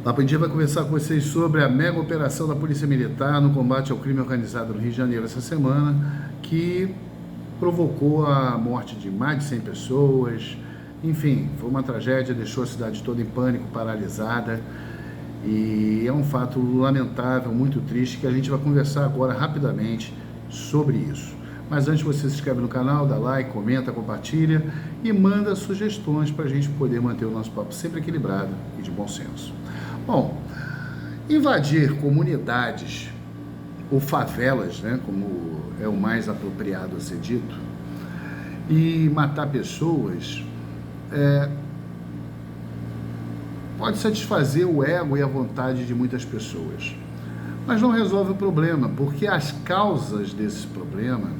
Papo em Dia vai conversar com vocês sobre a mega operação da Polícia Militar no combate ao crime organizado no Rio de Janeiro essa semana, que provocou a morte de mais de 100 pessoas. Enfim, foi uma tragédia, deixou a cidade toda em pânico, paralisada. E é um fato lamentável, muito triste, que a gente vai conversar agora rapidamente sobre isso. Mas antes, você se inscreve no canal, dá like, comenta, compartilha e manda sugestões para a gente poder manter o nosso papo sempre equilibrado e de bom senso. Bom, invadir comunidades ou favelas, né, como é o mais apropriado a ser dito, e matar pessoas pode satisfazer o ego e a vontade de muitas pessoas, mas não resolve o problema, porque as causas desse problema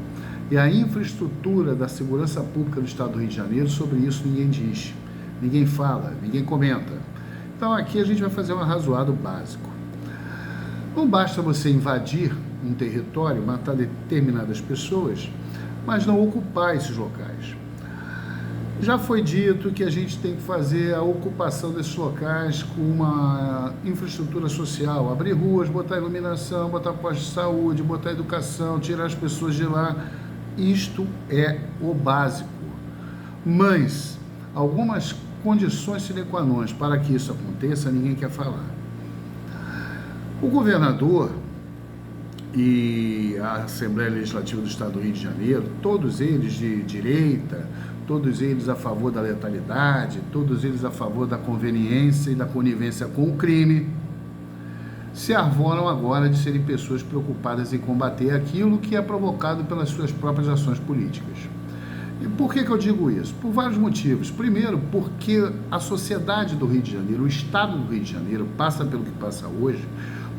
e a infraestrutura da segurança pública do Estado do Rio de Janeiro, sobre isso ninguém diz, ninguém fala, ninguém comenta. Então aqui a gente vai fazer um arrazoado básico. Não basta você invadir um território, matar determinadas pessoas, mas não ocupar esses locais. Já foi dito que a gente tem que fazer a ocupação desses locais com uma infraestrutura social, abrir ruas, botar iluminação, botar posto de saúde, botar educação, tirar as pessoas de lá. Isto é o básico. Mas algumas condições sine qua non para que isso aconteça, ninguém quer falar. O governador e a Assembleia Legislativa do Estado do Rio de Janeiro, todos eles de direita, todos eles a favor da letalidade, todos eles a favor da conveniência e da conivência com o crime, se arvoram agora de serem pessoas preocupadas em combater aquilo que é provocado pelas suas próprias ações políticas. E por que eu digo isso? Por vários motivos. Primeiro, porque a sociedade do Rio de Janeiro, o Estado do Rio de Janeiro, passa pelo que passa hoje,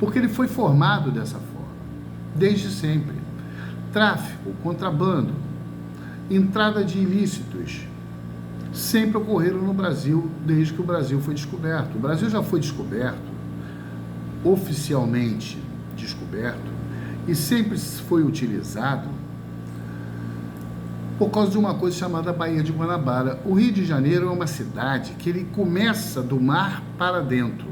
porque ele foi formado dessa forma, desde sempre. Tráfico, contrabando, entrada de ilícitos, sempre ocorreram no Brasil, desde que o Brasil foi descoberto. O Brasil já foi descoberto, oficialmente descoberto, e sempre foi utilizado por causa de uma coisa chamada Baía de Guanabara. O Rio de Janeiro é uma cidade que ele começa do mar para dentro.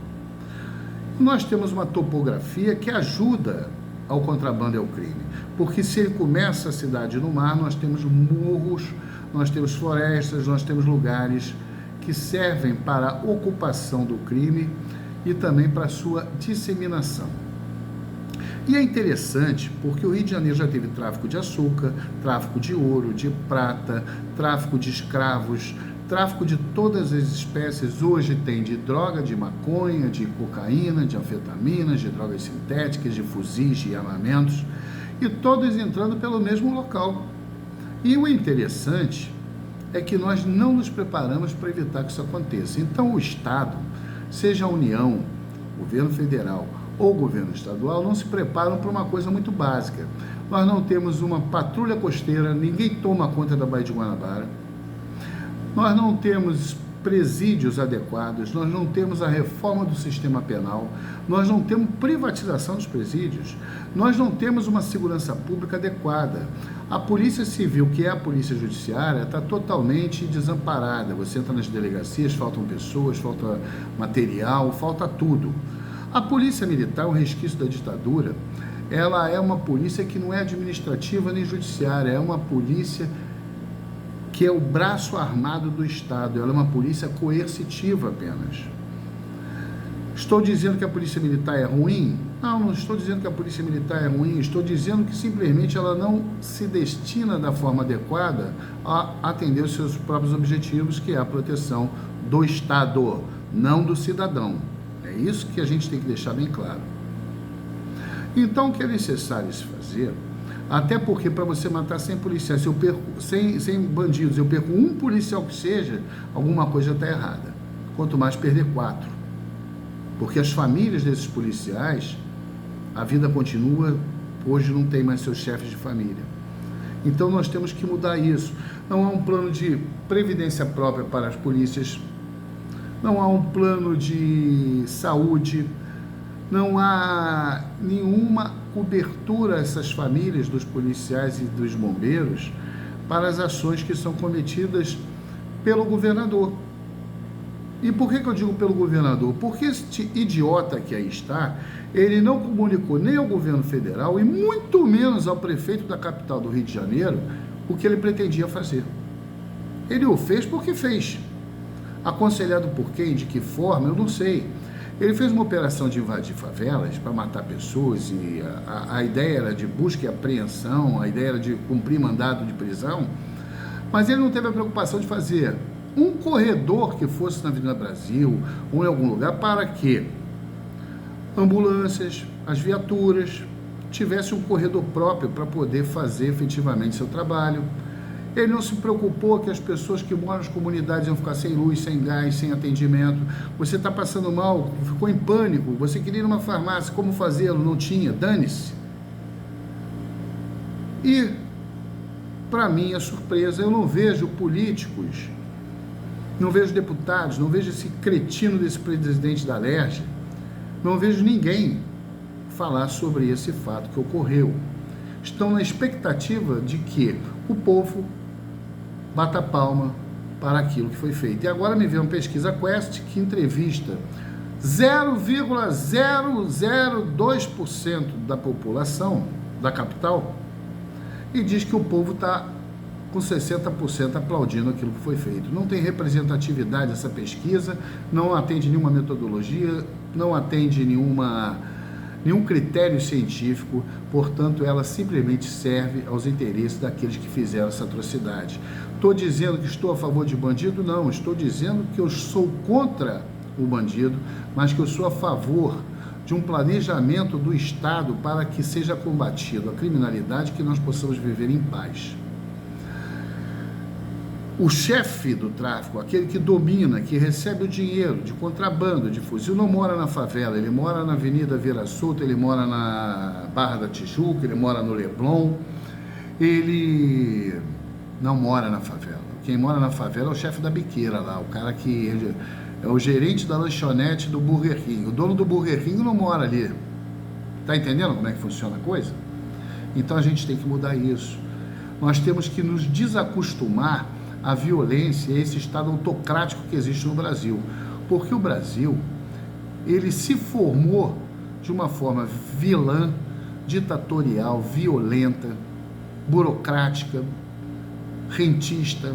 Nós temos uma topografia que ajuda ao contrabando e ao crime, porque se ele começa a cidade no mar, nós temos morros, nós temos florestas, nós temos lugares que servem para a ocupação do crime e também para a sua disseminação. E é interessante porque o Rio de Janeiro já teve tráfico de açúcar, tráfico de ouro, de prata, tráfico de escravos, tráfico de todas as espécies. Hoje tem de droga, de maconha, de cocaína, de anfetaminas, de drogas sintéticas, de fuzis, de armamentos, e todos entrando pelo mesmo local. E o interessante é que nós não nos preparamos para evitar que isso aconteça. Então o Estado, seja a União, governo federal ou governo estadual, não se preparam para uma coisa muito básica. Nós não temos uma patrulha costeira, ninguém toma conta da Baía de Guanabara, nós não temos presídios adequados, nós não temos a reforma do sistema penal, nós não temos privatização dos presídios, nós não temos uma segurança pública adequada. A Polícia Civil, que é a Polícia Judiciária, está totalmente desamparada. Você entra nas delegacias, faltam pessoas, falta material, falta tudo. A Polícia Militar, um resquício da ditadura, ela é uma polícia que não é administrativa nem judiciária, é uma polícia que é o braço armado do Estado, ela é uma polícia coercitiva apenas. Estou dizendo que a Polícia Militar é ruim? Não estou dizendo que a Polícia Militar é ruim, estou dizendo que simplesmente ela não se destina da forma adequada a atender os seus próprios objetivos, que é a proteção do Estado, não do cidadão. É isso que a gente tem que deixar bem claro. Então, o que é necessário se fazer, até porque para você matar 100 policiais, se eu perco 100 bandidos, eu perco um policial que seja, alguma coisa está errada. Quanto mais perder 4. Porque as famílias desses policiais, a vida continua, hoje não tem mais seus chefes de família. Então nós temos que mudar isso. Não há um plano de previdência própria para as polícias, não há um plano de saúde, não há nenhuma cobertura a essas famílias dos policiais e dos bombeiros para as ações que são cometidas pelo governador. E por que eu digo pelo governador? Porque este idiota que aí está, ele não comunicou nem ao governo federal e muito menos ao prefeito da capital do Rio de Janeiro o que ele pretendia fazer. Ele o fez porque fez. Aconselhado por quem, de que forma, eu não sei. Ele fez uma operação de invadir favelas para matar pessoas e a ideia era de busca e apreensão, a ideia era de cumprir mandado de prisão, mas ele não teve a preocupação de fazer um corredor que fosse na Avenida Brasil ou em algum lugar para que ambulâncias, as viaturas, tivessem um corredor próprio para poder fazer efetivamente seu trabalho. Ele não se preocupou que as pessoas que moram nas comunidades iam ficar sem luz, sem gás, sem atendimento. Você está passando mal, ficou em pânico, você queria ir numa farmácia, como fazê-lo? Não tinha, dane-se. E, para minha surpresa, eu não vejo políticos, não vejo deputados, não vejo esse cretino desse presidente da Alerj, não vejo ninguém falar sobre esse fato que ocorreu. Estão na expectativa de que o povo bata palma para aquilo que foi feito. E agora me veio uma pesquisa Quest que entrevista 0,002% da população da capital e diz que o povo está com 60% aplaudindo aquilo que foi feito. Não tem representatividade essa pesquisa, não atende nenhuma metodologia, não atende nenhum critério científico, portanto ela simplesmente serve aos interesses daqueles que fizeram essa atrocidade. Estou dizendo que estou a favor de bandido? Não, estou dizendo que eu sou contra o bandido, mas que eu sou a favor de um planejamento do Estado para que seja combatido a criminalidade, que nós possamos viver em paz. O chefe do tráfico, aquele que domina, que recebe o dinheiro de contrabando, de fuzil, não mora na favela, ele mora na Avenida Vieira Solta, ele mora na Barra da Tijuca, ele mora no Leblon, ele não mora na favela. Quem mora na favela é o chefe da biqueira lá, o cara que é o gerente da lanchonete do Burger King. O dono do Burger King não mora ali. Tá entendendo como é que funciona a coisa? Então a gente tem que mudar isso. Nós temos que nos desacostumar à violência, a esse estado autocrático que existe no Brasil. Porque o Brasil, ele se formou de uma forma vilã, ditatorial, violenta, burocrática, rentista,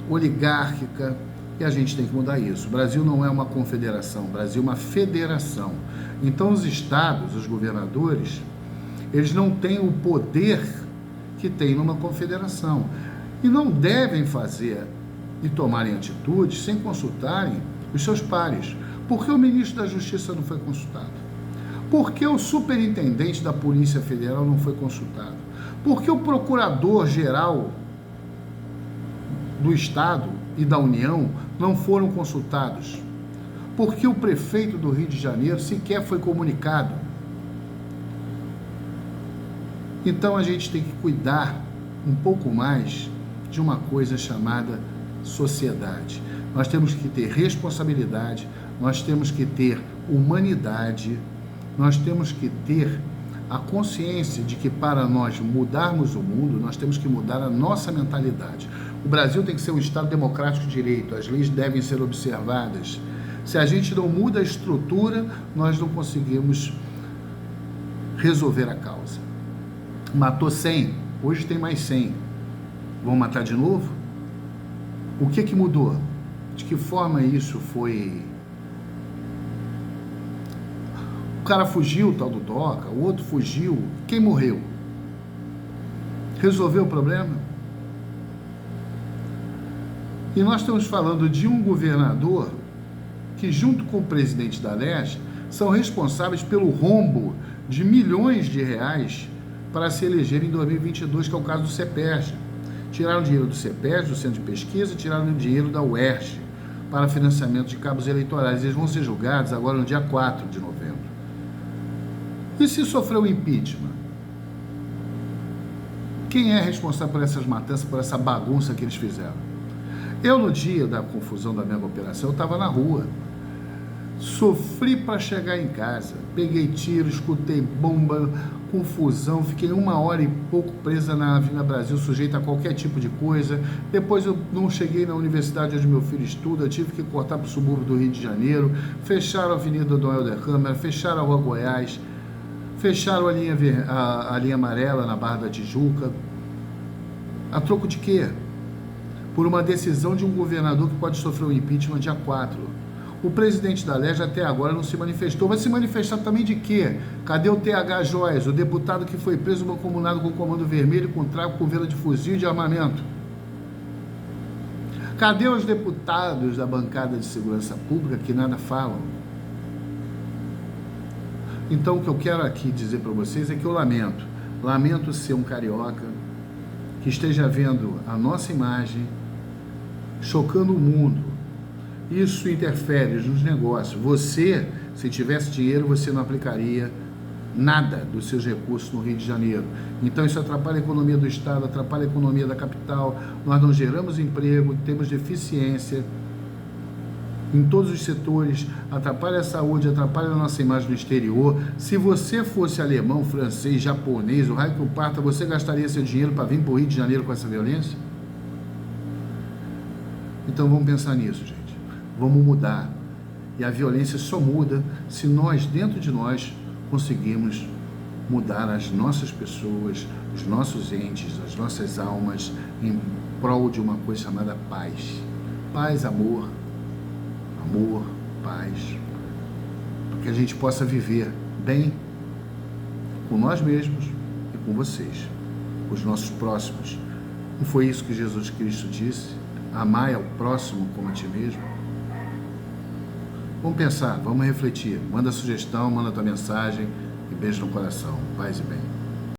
oligárquica, e a gente tem que mudar isso. O Brasil não é uma confederação, o Brasil é uma federação. Então os estados, os governadores, eles não têm o poder que tem numa confederação e não devem fazer e tomarem atitudes sem consultarem os seus pares. Por que o ministro da Justiça não foi consultado? Por que o superintendente da Polícia Federal não foi consultado? Por que o procurador-geral do Estado e da União não foram consultados? Por que o prefeito do Rio de Janeiro sequer foi comunicado? Então a gente tem que cuidar um pouco mais de uma coisa chamada sociedade. Nós temos que ter responsabilidade, nós temos que ter humanidade, nós temos que ter a consciência de que para nós mudarmos o mundo, nós temos que mudar a nossa mentalidade. O Brasil tem que ser um Estado democrático de direito, as leis devem ser observadas. Se a gente não muda a estrutura, nós não conseguimos resolver a causa. Matou 100, hoje tem mais 100. Vão matar de novo? O que mudou? De que forma isso foi? O cara fugiu, o tal do Doca, o outro fugiu. Quem morreu? Resolveu o problema? E nós estamos falando de um governador que, junto com o presidente da Alerj, são responsáveis pelo rombo de milhões de reais para se eleger em 2022, que é o caso do CEPERJ. Tiraram dinheiro do CEPERJ, do Centro de Pesquisa, tiraram dinheiro da UERJ para financiamento de cabos eleitorais. Eles vão ser julgados agora no dia 4 de novembro. E se sofreu impeachment? Quem é responsável por essas matanças, por essa bagunça que eles fizeram? Eu, no dia da confusão da mega operação, eu estava na rua. Sofri para chegar em casa, peguei tiro, escutei bomba, confusão, fiquei 1 hora e pouco presa na Avenida Brasil, sujeita a qualquer tipo de coisa. Depois eu não cheguei na universidade onde meu filho estuda, eu tive que cortar para o subúrbio do Rio de Janeiro, fecharam a Avenida Dom Helder Câmara, fecharam a Rua Goiás, fecharam a linha amarela na Barra da Tijuca. A troco de quê? Por uma decisão de um governador que pode sofrer um impeachment dia 4. O presidente da LERJ até agora não se manifestou. Vai se manifestar também de quê? Cadê o TH Joias, o deputado que foi preso mancomunado com o Comando Vermelho, com trago, com vela de fuzil e de armamento? Cadê os deputados da bancada de segurança pública que nada falam? Então o que eu quero aqui dizer para vocês é que eu lamento ser um carioca que esteja vendo a nossa imagem chocando o mundo. Isso interfere nos negócios. Você, se tivesse dinheiro, você não aplicaria nada dos seus recursos no Rio de Janeiro. Então isso atrapalha a economia do Estado, atrapalha a economia da capital. Nós não geramos emprego, temos deficiência em todos os setores, atrapalha a saúde, atrapalha a nossa imagem no exterior. Se você fosse alemão, francês, japonês, o raio que o parta, você gastaria seu dinheiro para vir para o Rio de Janeiro com essa violência? Então vamos pensar nisso, gente. Vamos mudar. E a violência só muda se nós, dentro de nós, conseguirmos mudar as nossas pessoas, os nossos entes, as nossas almas, em prol de uma coisa chamada paz. Paz, amor, paz. Para que a gente possa viver bem com nós mesmos e com vocês, com os nossos próximos. Não foi isso que Jesus Cristo disse? Amai ao próximo como a ti mesmo? Vamos pensar, vamos refletir. Manda sugestão, manda tua mensagem e beijo no coração. Paz e bem.